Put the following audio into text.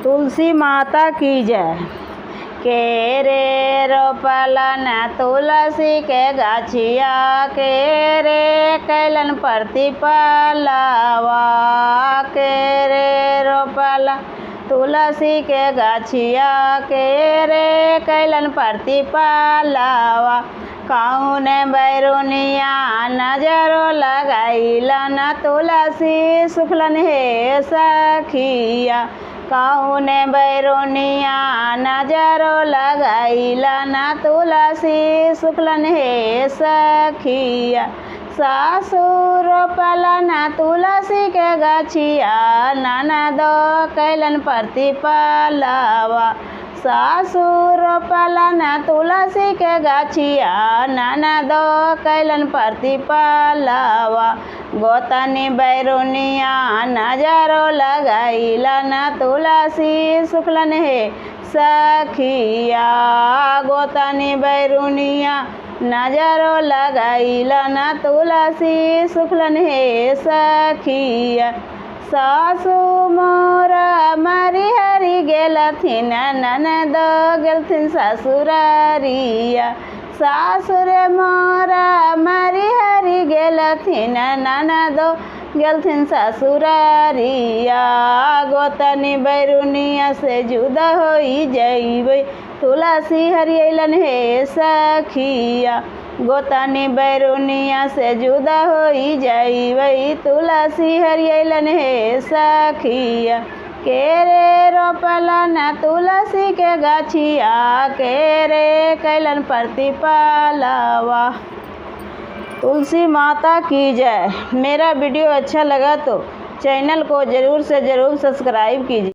तुलसी माता की जय। के रे रोपलन तुलसी के गाछिया, के रे कैलन प्रतिपलवा। के रे रोपलन तुलसी के गाछिया, के रे कैलन प्रतिपलवा। कौन बैरुनिया नजरो लगाइलन, तुलसी सुखलन हे सखिया। कौन बैरुनिया नजरो लगाइलन, तुलसी सुखलन हे सखिया। सासुर रोपलन तुलसी के गाछिया, ननदो कैलन प्रतिपलवा। सासुर रोपलन तुलसी के गाछिया, ननदो कैलन प्रतिपलवा। गोतनी बैरुनिया नजरो लगाइलन, तुलसी सुखलन हे सखिया। गोतनी बैरुनिया नजरो लगाइलन, तुलसी सुखलन हे सखिया। सासु मोर मरी हरी गेलथिन, ननद गेलथिन ससुरारिया। सासुर मोर मरी हरी गेलथिन, ननद गेलथिन ससुरारिया। गोतनी बैरुनिया से जुदा होई जइबै, तुलसी हरियलन हे सखिया। गोतनी बैरुनिया से जुदा होई जइबै, तुलसी हरियलन हे सखिया। के रे रोपलन तुलसी के गाछिया, के रे कैलन प्रतिपलवा। तुलसी माता की जय। मेरा वीडियो अच्छा लगा तो चैनल को ज़रूर से ज़रूर सब्सक्राइब कीजिए।